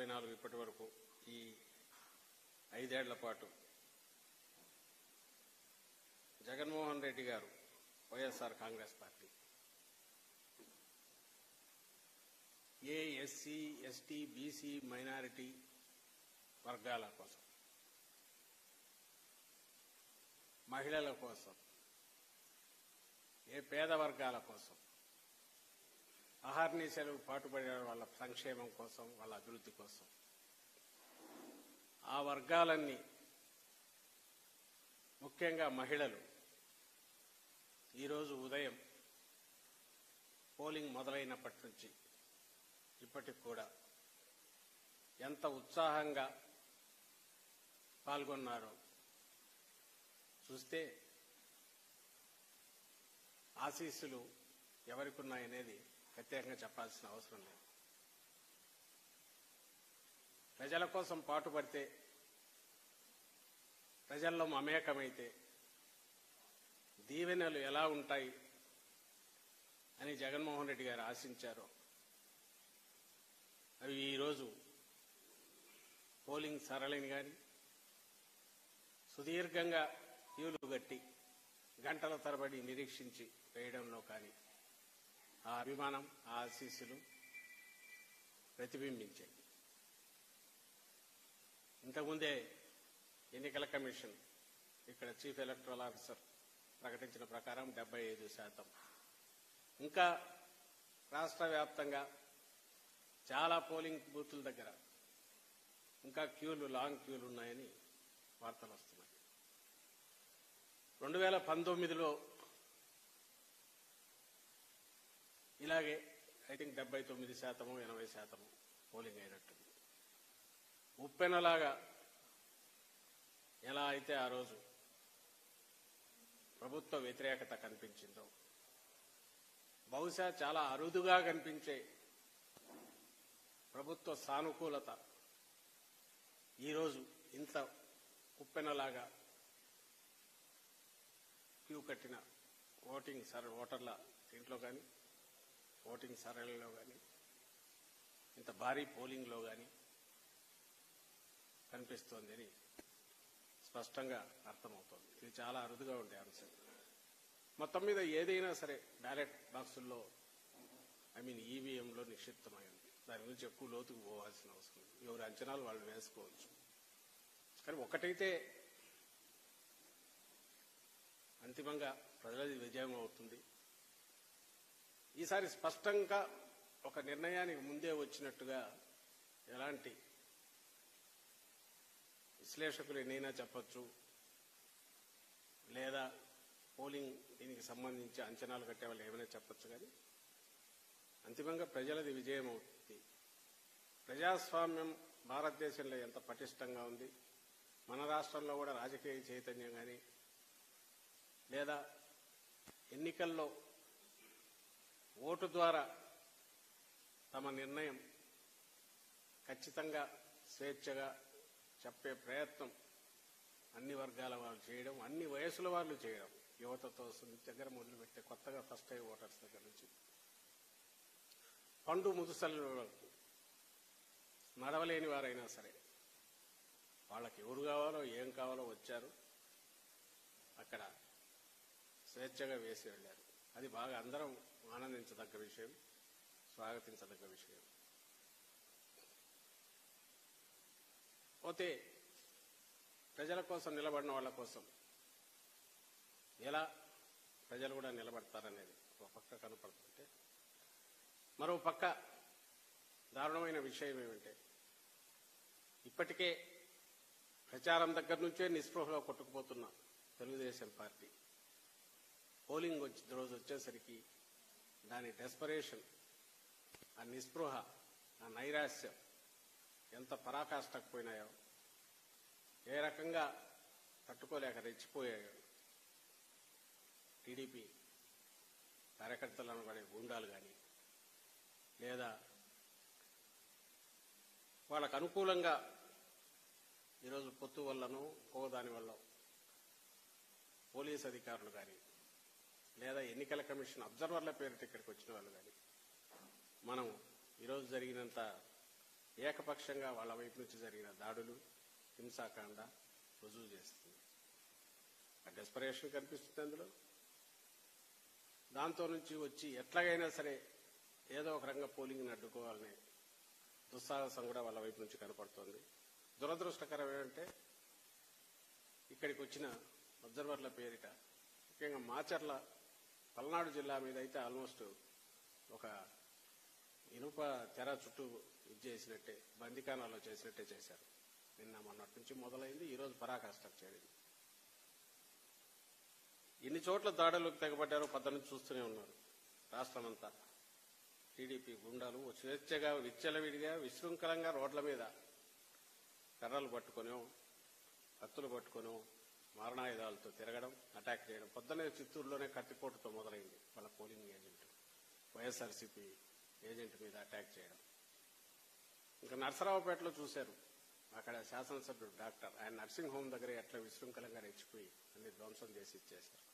2024 ఇప్పటి వరకు ఈ 5 ఏళ్ల పాటు జగన్మోహన్ రెడ్డి గారు YSR Congress party SC ST BC minority వర్గాల కోసం, మహిళల కోసం, పేద వర్గాల కోసం అహర్నిశలు పాటుపడే వాళ్ళ సంక్షేమం కోసం, వాళ్ళ అభివృద్ధి కోసం ఆ వర్గాలన్నీ, ముఖ్యంగా మహిళలు ఈరోజు ఉదయం పోలింగ్ మొదలైనప్పటి నుంచి ఇప్పటికి కూడా ఎంత ఉత్సాహంగా పాల్గొన్నారో చూస్తే ఆశీస్సులు ఎవరికున్నాయనేది ప్రత్యేకంగా చెప్పాల్సిన అవసరం లేదు. ప్రజల కోసం పాటుపడితే, ప్రజల్లో మమేకమైతే దీవెనలు ఎలా ఉంటాయి అని జగన్మోహన్ రెడ్డి గారు ఆశించారో అవి ఈరోజు పోలింగ్ సరళిని కానీ, సుదీర్ఘంగా క్యూలు గట్టి గంటల తరబడి నిరీక్షించి వేయడంలో కానీ ఆ అభిమానం, ఆ ఆశీస్సులు ప్రతిబింబించాయి. ఇంతకుముందే ఎన్నికల కమిషన్ ఇక్కడ చీఫ్ ఎలక్టరల్ ఆఫీసర్ ప్రకటించిన ప్రకారం 75%. ఇంకా రాష్ట్ర వ్యాప్తంగా చాలా పోలింగ్ బూతుల దగ్గర ఇంకా లాంగ్ క్యూలు ఉన్నాయని వార్తలు వస్తున్నాయి. 2019లో ఇలాగే ఐ థింక్ 79%, 80% పోలింగ్ అయినట్టుంది. ఉప్పెనలాగా ఎలా అయితే ఆ రోజు ప్రభుత్వ వ్యతిరేకత కనిపించిందో, బహుశా చాలా అరుదుగా కనిపించే ప్రభుత్వ సానుకూలత ఈరోజు ఇంత ఉప్పెనలాగా క్యూ కట్టిన ఓటర్ల దీంట్లో కానీ, ఓటింగ్ సరళిలో కానీ, ఇంత భారీ పోలింగ్లో కానీ కనిపిస్తోందని స్పష్టంగా అర్థమవుతోంది. ఇది చాలా అరుదుగా ఉండే అంశం. మొత్తం మీద ఏదైనా సరే బ్యాలెట్ బాక్సుల్లో ఈవీఎంలో నిక్షిప్తమై ఉంది. దాని గురించి ఎక్కువ లోతుకు పోవాల్సిన అవసరం లేదు. ఎవరి అంచనాలు వాళ్ళు వేసుకోవచ్చు. కానీ ఒకటైతే అంతిమంగా ప్రజలది విజయం అవుతుంది. ఈసారి స్పష్టంగా ఒక నిర్ణయానికి ముందే వచ్చినట్టుగా ఎలాంటి విశ్లేషకులు ఎన్నైనా చెప్పొచ్చు, లేదా పోలింగ్ దీనికి సంబంధించి అంచనాలు కట్టే వాళ్ళు ఏమైనా చెప్పొచ్చు, కానీ అంతిమంగా ప్రజలది విజయం అవుతుంది. ప్రజాస్వామ్యం భారతదేశంలో ఎంత పటిష్టంగా ఉంది, మన రాష్ట్రంలో కూడా రాజకీయ చైతన్యం కానీ, లేదా ఎన్నికల్లో ఓటు ద్వారా తమ నిర్ణయం ఖచ్చితంగా స్వేచ్ఛగా చెప్పే ప్రయత్నం అన్ని వర్గాల వాళ్ళు చేయడం, అన్ని వయసుల వాళ్ళు చేయడం, యువతతో దగ్గర మొదలుపెట్టే కొత్తగా ఫస్ట్ టైం ఓటర్స్ దగ్గర నుంచి పండు ముదుసల వరకు నడవలేని వారైనా సరే వాళ్ళకి ఎవరు కావాలో ఏం కావాలో వచ్చారు, అక్కడ స్వేచ్ఛగా వేసి వెళ్ళారు. అది బాగా అందరం ఆనందించదగ్గ విషయం, స్వాగతించదగ్గ విషయం. పోతే ప్రజల కోసం నిలబడిన వాళ్ళ కోసం ఎలా ప్రజలు కూడా నిలబడతారనేది ఒక పక్క కనపడుతుంటే, మరో పక్క దారుణమైన విషయం ఏమంటే ఇప్పటికే ప్రచారం దగ్గర నుంచే నిస్పృహలో కొట్టుకుపోతున్న తెలుగుదేశం పార్టీ పోలింగ్ రోజు వచ్చేసరికి దాని డెస్పరేషన్, ఆ నిస్పృహ, ఆ నైరాశ్యం ఎంత పరాకాష్ఠకు పోయినాయో, ఏ రకంగా తట్టుకోలేక రెచ్చిపోయాయో టీడీపీ కార్యకర్తలను పడే గూండాలు కానీ, లేదా వాళ్ళకు అనుకూలంగా ఈరోజు పొత్తు వల్లనో దాని వల్ల పోలీస్ అధికారులు కానీ, లేదా ఎన్నికల కమిషన్ అబ్జర్వర్ల పేరిట ఇక్కడికి వచ్చిన వాళ్ళు కానీ, మనం ఈరోజు జరిగినంత ఏకపక్షంగా వాళ్ళ వైపు నుంచి జరిగిన దాడులు, హింసాకాండ రుజువు చేస్తుంది. ఆ డెస్పరేషన్ కనిపిస్తుంది అందులో. దాంతో నుంచి వచ్చి ఎట్లాగైనా సరే ఏదో ఒక రంగం పోలింగ్ని అడ్డుకోవాలనే దుస్సాహసం కూడా వాళ్ళ వైపు నుంచి కనపడుతోంది. దురదృష్టకరం ఏంటంటే ఇక్కడికి వచ్చిన అబ్జర్వర్ల పేరిట ముఖ్యంగా మాచర్ల పల్నాడు జిల్లా మీద అయితే ఆల్మోస్ట్ ఒక ఇనుప తెర చుట్టూ చేసినట్టే, బందికానాలో చేసినట్టే చేశారు. నిన్న మొన్నటి నుంచి మొదలైంది, ఈరోజు పరాకాష్ఠకు చేరింది. ఎన్ని చోట్ల దాడులకు తెగబడ్డారో పద్దనుంచి చూస్తూనే ఉన్నారు. రాష్ట్రమంతా టీడీపీ గుండాలు స్వేచ్ఛగా విచ్చలవిడిగా విశృంఖలంగా రోడ్ల మీద కర్రలు పట్టుకొనో కత్తులు పట్టుకొనో మారణాయుధాలతో తిరగడం, అటాక్ చేయడం. పొద్దునే చిత్తూరులోనే కత్తిపోటుతో మొదలైంది వాళ్ళ పోలింగ్ ఏజెంట్, వైఎస్ఆర్సీపీ ఏజెంట్ మీద అటాక్ చేయడం. ఇంకా నర్సరావుపేటలో చూశారు, అక్కడ శాసనసభ్యుడు డాక్టర్ ఆయన నర్సింగ్ హోమ్ దగ్గర ఎట్లా విశృంఖలంగా రెచ్చిపోయి అన్ని ధ్వంసం చేసి ఇచ్చేశారు.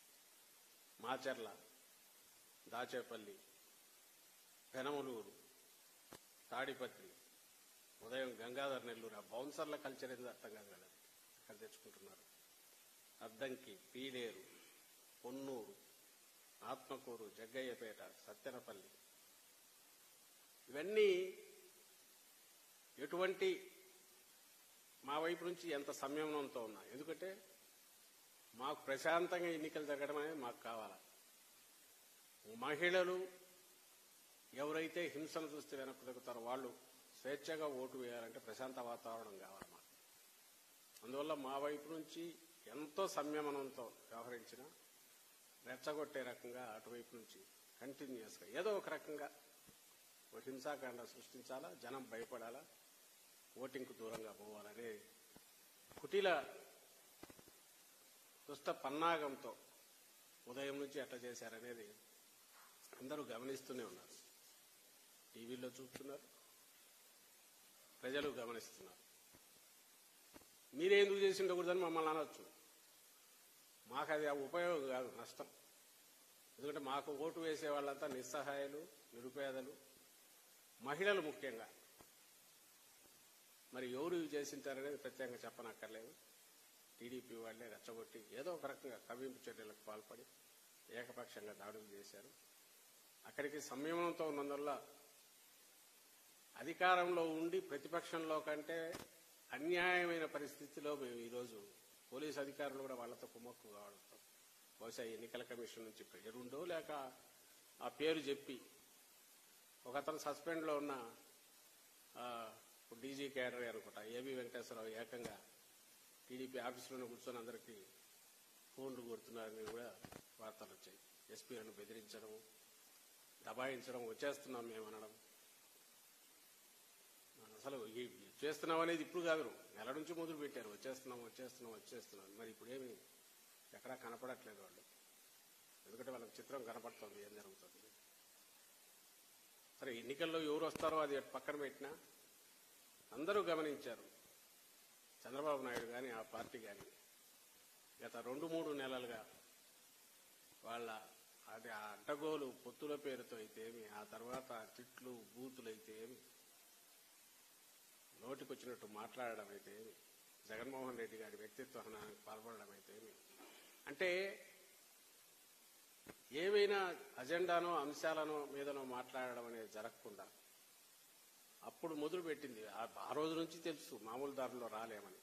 మాచర్ల, దాచేపల్లి, పెనమలూరు, తాడిపత్రి, ఉదయం గంగాధర్ నెల్లూరు, ఆ బౌన్సర్ల కల్చర్ ఏదో అర్థం కాదు కదా అక్కడ తెచ్చుకుంటున్నారు. అద్దంకి, పీలేరు, పొన్నూరు, ఆత్మకూరు, జగ్గయ్యపేట, సత్తెనపల్లి, ఇవన్నీ ఎటువంటి మా వైపు నుంచి ఎంత సంయమనంతో ఉన్నా. ఎందుకంటే మాకు ప్రశాంతంగా ఎన్నికలు జరగడం అనేది మాకు కావాలి. మహిళలు ఎవరైతే హింసను చూస్తే వెనక్కు తగ్గుతారో వాళ్ళు స్వేచ్ఛగా ఓటు వేయాలంటే ప్రశాంత వాతావరణం కావాలి మాకు. అందువల్ల మా వైపు నుంచి ఎంతో సంయమనంతో వ్యవహరించిన రెచ్చగొట్టే రకంగా అటువైపు నుంచి కంటిన్యూస్గా ఏదో ఒక రకంగా ఒక హింసాకాండ సృష్టించాలా, జనం భయపడాలా, ఓటింగ్కు దూరంగా పోవాలనే కుటిల దుష్ట పన్నాగంతో ఉదయం నుంచి ఎట్లా చేశారనేది అందరూ గమనిస్తూనే ఉన్నారు. టీవీలో చూస్తున్నారు, ప్రజలు గమనిస్తున్నారు. మీరే ఎందుకు చేసి ఉండకూడదని మమ్మల్ని అనవచ్చు. మాకు అది ఉపయోగం కాదు, నష్టం. ఎందుకంటే మాకు ఓటు వేసే వాళ్ళంతా నిస్సహాయాలు, నిరుపేదలు, మహిళలు ముఖ్యంగా. మరి ఎవరు చేసింటారనేది ప్రత్యేకంగా చెప్పనక్కర్లేదు. టీడీపీ వాళ్లే రెచ్చగొట్టి ఏదో ఒక రకంగా కవ్వింపు చర్యలకు పాల్పడి ఏకపక్షంగా దాడులు చేశారు. అక్కడికి సంయమనంతో ఉన్నందువల్ల అధికారంలో ఉండి ప్రతిపక్షంలో కంటే అన్యాయమైన పరిస్థితిలో మేము ఈరోజు పోలీసు అధికారులు కూడా వాళ్లతో కుమ్మక్కు కావడంతో బహుశా ఎన్నికల కమిషన్ నుంచి పేరుండో లేక ఆ పేరు చెప్పి ఒక అతను సస్పెండ్లో ఉన్న డీజీ క్యాడర్ అనుకుంటా ఏబీ వెంకటేశ్వరరావు ఏకంగా టీడీపీ ఆఫీసులోనే కూర్చొని అందరికీ ఫోన్లు కొడుతున్నారని కూడా వార్తలు వచ్చాయి. ఎస్పీలను బెదిరించడం, దబాయించడం, వచ్చేస్తున్నాం మేము అనడం. అసలు చేస్తున్నాం అనేది ఇప్పుడు కాదు, నెల నుంచి మొదలు పెట్టారు. వచ్చేస్తున్నాం. మరి ఇప్పుడేమి ఎక్కడా కనపడట్లేదు వాళ్ళు. ఎందుకంటే వాళ్ళకి చిత్రం కనపడుతుంది ఏం జరుగుతుంది. సరే, ఎన్నికల్లో ఎవరు వస్తారో అది పక్కన పెట్టినా అందరూ గమనించారు. చంద్రబాబు నాయుడు కానీ ఆ పార్టీ కానీ గత 2-3 నెలలుగా వాళ్ళ అది ఆ అడ్డగోలు పొత్తుల పేరుతో అయితే ఏమి, ఆ తర్వాత తిట్లు బూతులు అయితే ఏమి, నోటికొచ్చినట్టు మాట్లాడడం అయితే ఏమి, జగన్మోహన్ రెడ్డి గారి వ్యక్తిత్వ హననానికి పాల్పడడం అయితే ఏమి, అంటే ఏవైనా అజెండానో అంశాలనో మీదనో మాట్లాడడం అనేది జరగకుండా అప్పుడు మొదలు పెట్టింది. ఆ రోజు నుంచి తెలుసు మామూలు దారిలో రాలేమని.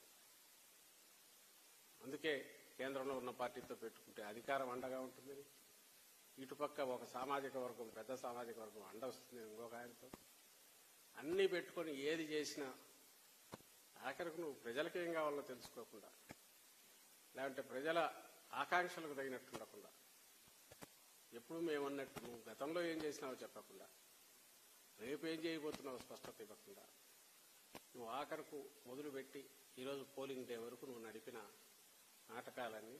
అందుకే కేంద్రంలో ఉన్న పార్టీతో పెట్టుకుంటే అధికారం అండగా ఉంటుందని, ఇటుపక్క ఒక సామాజిక వర్గం, పెద్ద సామాజిక వర్గం అండ వస్తుంది ఇంకొక ఆయనతో. అన్నీ పెట్టుకొని ఏది చేసినా ఆఖరికి నువ్వు ప్రజలకి ఏం కావాలో తెలుసుకోకుండా, లేదంటే ప్రజల ఆకాంక్షలకు తగినట్టు ఉండకుండా, ఎప్పుడు మేమన్నట్టు నువ్వు గతంలో ఏం చేసినావో చెప్పకుండా, రేపు ఏం చేయబోతున్నావు స్పష్టత ఇవ్వకుండా, నువ్వు ఆఖరకు మొదలుపెట్టి ఈరోజు పోలింగ్ డే వరకు నువ్వు నడిపిన నాటకాలన్నీ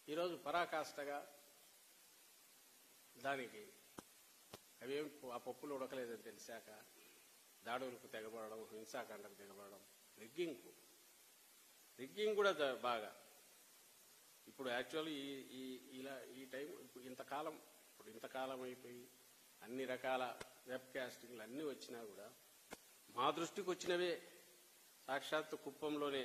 ఈరోజు పరాకాష్ఠగా దానికి అవేం ఆ పప్పులు ఉడకలేదని తెలిసాక దాడులకు తెగబడడం, హింసాకాండకు తెగబడడం, రిగ్గింగ్ కూడా బాగా. ఇప్పుడు యాక్చువల్లీ ఈ టైం ఇప్పుడు ఇంతకాలం అయిపోయి అన్ని రకాల వెబ్ కాస్టింగ్లు అన్నీ వచ్చినా కూడా మా దృష్టికి వచ్చినవే సాక్షాత్తు కుప్పంలోనే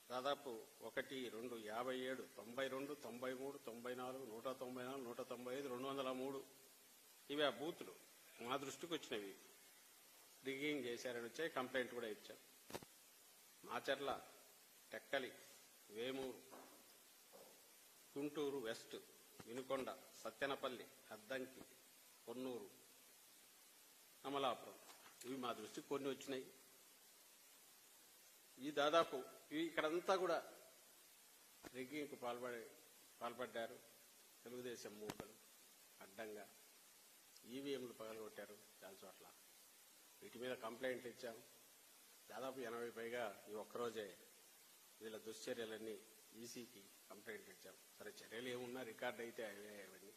దాదాపు 1, 2, 57, 92, 93, 94, 194, 195, 203 ఇవి ఆ బూతులు మా దృష్టికి వచ్చినవి. రిగ్గింగ్ చేశారని వచ్చాయి, కంప్లైంట్ కూడా ఇచ్చాం. మాచర్ల, టెక్కలి, వేమూరు, గుంటూరు వెస్ట్, వినుకొండ, సత్యనపల్లి, అద్దంకి, కొన్నూరు, అమలాపురం ఇవి మా దృష్టికి కొన్ని వచ్చినాయి. ఈ దాదాపు ఇక్కడంతా కూడా రిగ్గింగ్కు పాల్పడ్డారు. తెలుగుదేశం మూకలు అడ్డంగా ఈవీఎంలు పగలగొట్టారు చాలా చోట్ల. వీటి మీద కంప్లైంట్లు ఇచ్చాం. దాదాపు 80 పైగా ఈ ఒక్కరోజే వీళ్ళ దుశ్చర్యలన్నీ ఈసీకి కంప్లైంట్ ఇచ్చాం. సరే చర్యలు ఏమున్నా రికార్డు అయితే అవన్నీ.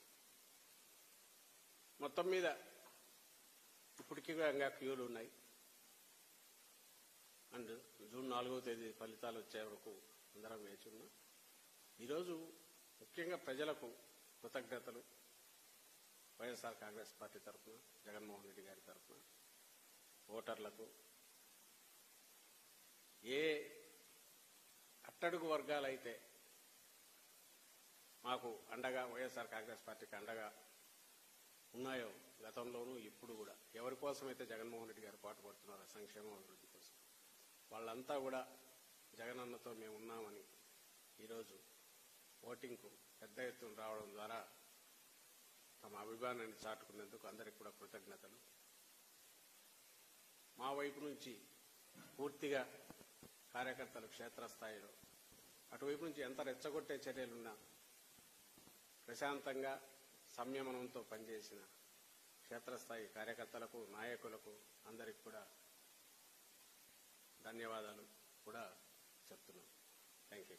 మొత్తం మీద ఇప్పటికీ ఇంకా క్యూలు ఉన్నాయి. అండ్ జూన్ 4వ తేదీ ఫలితాలు వచ్చే వరకు అందరం వేచి ఉన్నాం. ఈరోజు ముఖ్యంగా ప్రజలకు కృతజ్ఞతలు. వైఎస్ఆర్ కాంగ్రెస్ పార్టీ తరఫున, జగన్మోహన్ రెడ్డి గారి తరఫున ఓటర్లకు, ఏ అట్టడుగు వర్గాలైతే మాకు అండగా, వైఎస్ఆర్ కాంగ్రెస్ పార్టీకి అండగా ఉన్నాయో గతంలోనూ ఇప్పుడు కూడా, ఎవరి కోసమైతే జగన్మోహన్ రెడ్డి గారు పాటుపడుతున్నారో సంక్షేమ అభివృద్ధి కోసం, వాళ్ళంతా కూడా జగనన్నతో మేము ఉన్నామని ఈరోజు ఓటింగ్కు పెద్ద ఎత్తున రావడం ద్వారా తమ అభిమానాన్ని చాటుకునేందుకు అందరికీ కూడా కృతజ్ఞతలు. మా వైపు నుంచి పూర్తిగా కార్యకర్తలు క్షేత్రస్థాయిలో అటువైపు నుంచి ఎంత రెచ్చగొట్టే చర్యలున్నా ప్రశాంతంగా సంయమనంతో పనిచేసిన క్షేత్రస్థాయి కార్యకర్తలకు, నాయకులకు అందరికీ కూడా ధన్యవాదాలు కూడా చెప్తున్నాను. Thank you.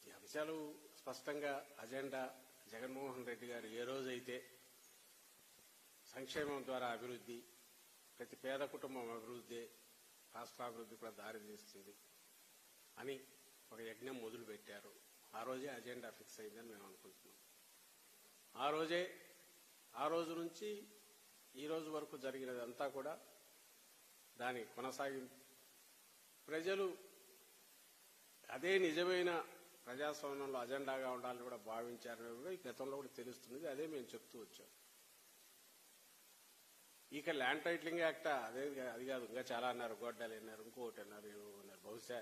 ఈ అంశాలు స్పష్టంగా అజెండా జగన్మోహన్ రెడ్డి గారు ఏ రోజైతే సంక్షేమం ద్వారా అభివృద్ధి, ప్రతి పేద కుటుంబం అభివృద్ధి రాష్ట్రాభివృద్ధి కూడా దారితీస్తుంది అని ఒక యజ్ఞం మొదలుపెట్టారు. ఆ రోజే అజెండా ఫిక్స్ అయిందని మేము అనుకుంటున్నాం. ఆ రోజు నుంచి ఈ రోజు వరకు జరిగినదంతా కూడా దాని కొనసాగింపు. ప్రజలు అదే నిజమైన ప్రజాస్వామ్యంలో అజెండాగా ఉండాలని కూడా భావించారని కూడా ఈ గతంలో కూడా తెలుస్తున్నది. అదే మేము చెప్తూ వచ్చాం. ఇక ల్యాండ్ టైటిలింగ్ యాక్ట్ అది కాదు, ఇంకా చాలా అన్నారు. గొడ్డలు అన్నారు, ఇంకోటి అన్నారు, ఏమో అన్నారు. బహుశా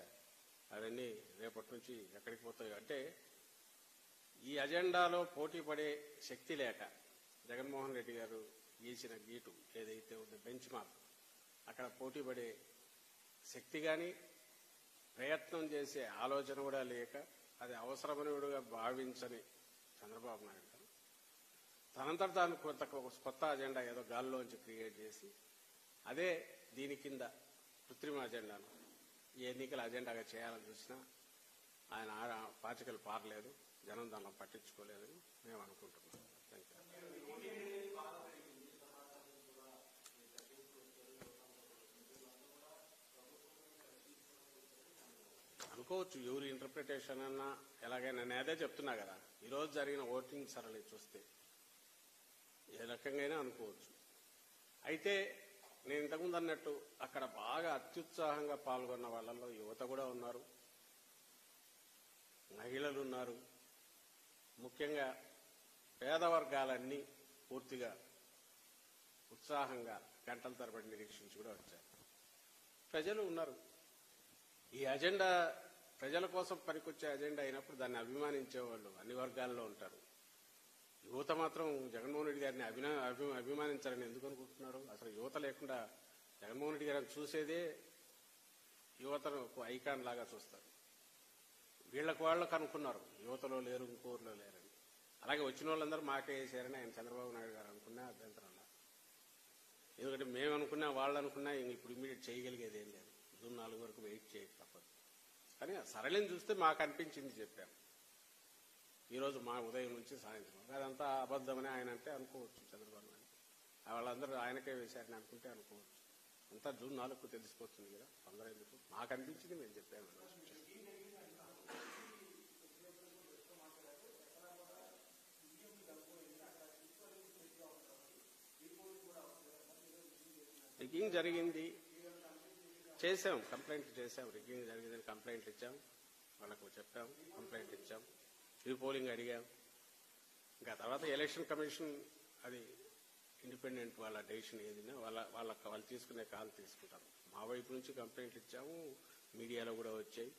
అవన్నీ రేపటి నుంచి ఎక్కడికి పోతాయి అంటే, ఈ అజెండాలో పోటీ పడే శక్తి లేక జగన్మోహన్ రెడ్డి గారు గీసిన గీటు ఏదైతే ఉందో బెంచ్ మార్క్, అక్కడ పోటీ పడే శక్తి కానీ ప్రయత్నం చేసే ఆలోచన కూడా లేక, అది అవసరమనిగా భావించని చంద్రబాబు నాయుడు గారు తనంతట తాను కొత్త అజెండా ఏదో గాల్లోంచి క్రియేట్ చేసి అదే దీని కింద కృత్రిమ అజెండాను ఈ ఎన్నికల అజెండాగా చేయాలని చూసినా ఆయన పాచికలు పారలేదు, జనం దాన్ని పట్టించుకోలేదని మేము అనుకుంటున్నాం. అనుకోవచ్చు ఎవరి ఇంటర్ప్రిటేషన్ అన్నా ఎలాగైనా. నేను అదే చెప్తున్నా కదా, ఈరోజు జరిగిన ఓటింగ్ సరళి చూస్తే ఏ రకంగా అనుకోవచ్చు. అయితే నేను ఇంతకుముందు అన్నట్టు అక్కడ బాగా అత్యుత్సాహంగా పాల్గొన్న వాళ్ళల్లో యువత కూడా ఉన్నారు, మహిళలు ఉన్నారు. ముఖ్యంగా పేద వర్గాలన్నీ పూర్తిగా ఉత్సాహంగా గంటల తరబడి నిరీక్షించి కూడా వచ్చారు. ప్రజలు ఉన్నారు. ఈ అజెండా ప్రజల కోసం పనికొచ్చే అజెండా అయినప్పుడు దాన్ని అభిమానించే వాళ్ళు అన్ని వర్గాల్లో ఉంటారు. యువత మాత్రం జగన్మోహన్ రెడ్డి గారిని అభిమానించాలని ఎందుకు అనుకుంటున్నారు? అసలు యువత లేకుండా జగన్మోహన్ రెడ్డి గారిని చూసేదే యువతను ఐకాన్ లాగా చూస్తారు. వాళ్ళకు అనుకున్నారు, యువతలో లేరు, ఇంకోరిలో లేరని. అలాగే వచ్చిన వాళ్ళందరూ మాకే వేసారని ఆయన చంద్రబాబు నాయుడు గారు అనుకున్నా అభ్యంతరంలా. ఎందుకంటే మేము అనుకున్నా, వాళ్ళు అనుకున్నా ఇప్పుడు ఇమ్మీడియట్ చేయగలిగేది ఏం లేదు. జూన్ 4 వరకు వెయిట్ చేయక తప్పదు. కానీ సరళిని చూస్తే మాకు అనిపించింది చెప్పాం. ఈరోజు మా ఉదయం నుంచి సాయంత్రం అదంతా అబద్ధమని ఆయన అంటే అనుకోవచ్చు. చంద్రబాబు నాయుడు వాళ్ళందరూ ఆయనకే వేశారని అనుకుంటే అనుకోవచ్చు. అంతా జూన్ 4కు తెలిసిపోతుంది కదా, తొందర ఎందుకు? నాకు అనిపించింది, నేను చెప్పాను. రిగ్గింగ్ జరిగింది, చేసాం, కంప్లైంట్ చేసాం. రిగ్గింగ్ జరిగిందని కంప్లైంట్ ఇచ్చాం, వాళ్ళకు చెప్పాం, కంప్లైంట్ ఇచ్చాం, రీపోలింగ్ అడిగాం. ఇంకా తర్వాత ఎలక్షన్ కమిషన్ అది ఇండిపెండెంట్, వాళ్ళ డెసిషన్ ఏదైనా వాళ్ళు తీసుకునే కాల్ తీసుకుంటారు. మా వైపు నుంచి కంప్లైంట్ ఇచ్చాము, మీడియాలో కూడా వచ్చాయి,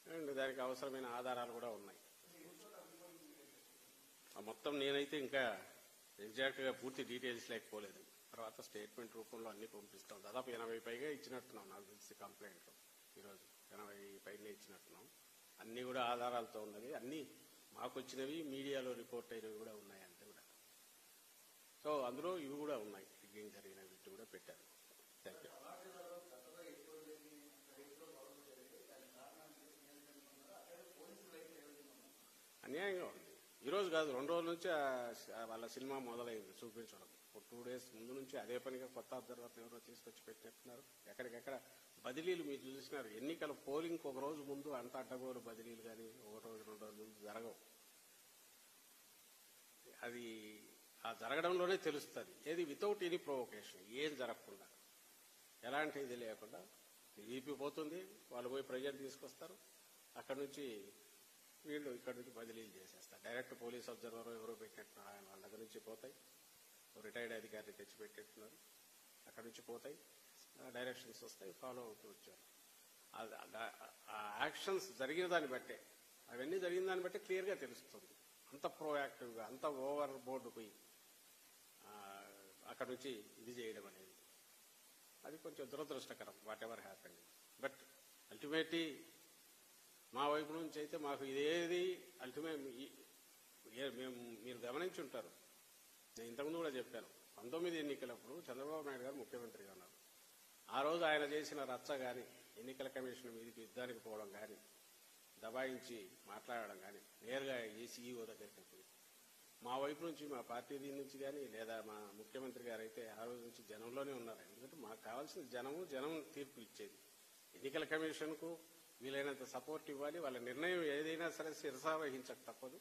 అండ్ దానికి అవసరమైన ఆధారాలు కూడా ఉన్నాయి. మొత్తం నేనైతే ఇంకా ఎగ్జాక్ట్గా పూర్తి డీటెయిల్స్ లేకపోలేదు. తర్వాత స్టేట్మెంట్ రూపంలో అన్ని పంపిస్తాం. దాదాపు 80 పైగా ఇచ్చినట్టున్నాం నాకు తెలిసి కంప్లైంట్లు. ఈరోజు 80 పైనే ఇచ్చినట్టున్నాం. అన్నీ కూడా ఆధారాలతో ఉన్నది, అన్నీ మాకు వచ్చినవి, మీడియాలో రిపోర్ట్ అయినవి కూడా ఉన్నాయి అంతే కూడా. సో అందులో ఇవి కూడా ఉన్నాయి, రిగ్గింగ్ జరిగిన వీటి కూడా పెట్టారు. Thank you. అన్యాయంగా ఉంది. ఈరోజు కాదు, 2 రోజుల నుంచి వాళ్ళ సినిమా మొదలైంది చూపించడం. 2 days ముందు నుంచి అదే పనిగా కొత్త అబ్జర్వర్లు ఎవరో తీసుకొచ్చి పెట్టినట్టున్నారు. ఎక్కడికెక్కడ బదిలీలు మీరు చూసినారు. ఎన్నికల పోలింగ్ ఒక రోజు ముందు అంత అడ్డగోలు బదిలీలు కానీ 1 రోజు 2 రోజుల ముందు జరగవు. అది ఆ జరగడంలోనే తెలుస్తుంది. ఏది వితౌట్ ఎనీ ప్రొవొకేషన్, ఏం జరగకుండా, ఎలాంటి ఇది లేకుండా ఈపీ పోతుంది, వాళ్ళు పోయి ప్రెజర్ తీసుకొస్తారు, అక్కడ నుంచి వీళ్ళు ఇక్కడ నుంచి బదిలీలు చేసేస్తారు. డైరెక్ట్ పోలీస్ అబ్జర్వర్ ఎవరో పెట్టినట్టున్నారు, ఆయన వాళ్ళ దగ్గర నుంచి పోతాయి. రిటైర్డ్ అధికారిని తెచ్చిపెట్టేట్టున్నారు, అక్కడ నుంచి పోతాయి, డైరెక్షన్స్ వస్తాయి, ఫాలో అవుతూ వచ్చారు. ఆ యాక్షన్స్ జరిగిన దాన్ని బట్టే, అవన్నీ జరిగిన దాన్ని బట్టే క్లియర్గా తెలుస్తుంది. అంత ప్రోయాక్టివ్గా, అంత ఓవర్ బోర్డు పోయి అక్కడ నుంచి ఇది చేయడం అనేది అది కొంచెం దురదృష్టకరం. What ever happened. But ultimately మా వైపు నుంచి అయితే మాకు ఇదేది అల్టిమేట్ మీరు గమనించి ఉంటారు. నేను ఇంతకుముందు కూడా చెప్పాను, 19 ఎన్నికలప్పుడు చంద్రబాబు నాయుడు గారు ముఖ్యమంత్రిగా ఉన్నారు. ఆ రోజు ఆయన చేసిన రచ్చ కానీ, ఎన్నికల కమిషన్ మీదకి యుద్ధానికి పోవడం కానీ, దబాయించి మాట్లాడడం కానీ, నేరుగా ఈసీఈఓ దగ్గరికి పోయి మా వైపు నుంచి, మా పార్టీ నుంచి కానీ, లేదా మా ముఖ్యమంత్రి గారు అయితే ఆ రోజు నుంచి జనంలోనే ఉన్నారు. ఎందుకంటే మాకు కావాల్సిన జనం తీర్పు ఇచ్చేది. ఎన్నికల కమిషన్కు వీలైనంత సపోర్ట్ ఇవ్వాలి. వాళ్ళ నిర్ణయం ఏదైనా సరే శిరసా వహించక తప్పదు,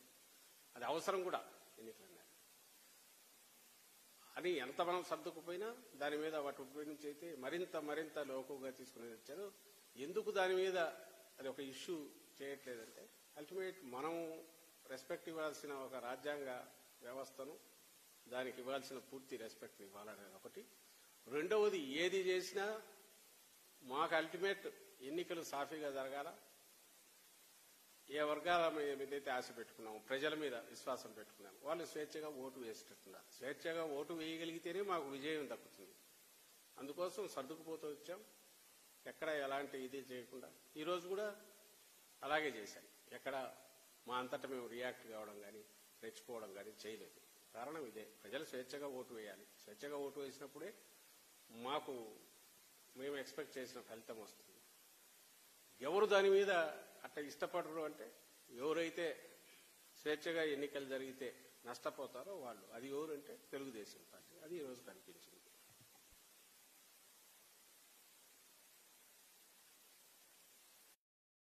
అది అవసరం కూడా ఎన్నికల అని. ఎంత మనం సర్దుకుపోయినా దాని మీద వాటి నుంచి అయితే మరింత లోకుగా తీసుకుని వచ్చారు. ఎందుకు దాని మీద అది ఒక ఇష్యూ చేయట్లేదంటే, అల్టిమేట్ మనం రెస్పెక్ట్ ఇవ్వాల్సిన ఒక రాజ్యాంగ వ్యవస్థను, దానికి ఇవ్వాల్సిన పూర్తి రెస్పెక్ట్ ఇవ్వాలనేది ఒకటి. రెండవది, ఏది చేసినా మాకు అల్టిమేట్ ఎన్నికలు సాఫీగా జరగాల. ఏ వర్గాల మీదైతే ఆశ పెట్టుకున్నాము, ప్రజల మీద విశ్వాసం పెట్టుకున్నాము, వాళ్ళు స్వేచ్ఛగా ఓటు వేసేటట్టున్నారు. స్వేచ్ఛగా ఓటు వేయగలిగితేనే మాకు విజయం దక్కుతుంది. అందుకోసం సర్దుకుపోతూ వచ్చాం, ఎక్కడ ఎలాంటి ఇది చేయకుండా. ఈరోజు కూడా అలాగే చేశాం. ఎక్కడ మా అంతటా మేము రియాక్ట్ కావడం కానీ, రెచ్చిపోవడం కానీ చేయలేదు. కారణం ఇదే, ప్రజలు స్వేచ్ఛగా ఓటు వేయాలి. స్వేచ్ఛగా ఓటు వేసినప్పుడే మాకు మేము ఎక్స్పెక్ట్ చేసిన ఫలితం వస్తుంది. ఎవరు దాని మీద అట్లా ఇష్టపడరు అంటే, ఎవరైతే స్వేచ్ఛగా ఎన్నికలు జరిగితే నష్టపోతారో వాళ్ళు. అది ఎవరంటే తెలుగుదేశం పార్టీ. అది ఈరోజు కనిపించింది.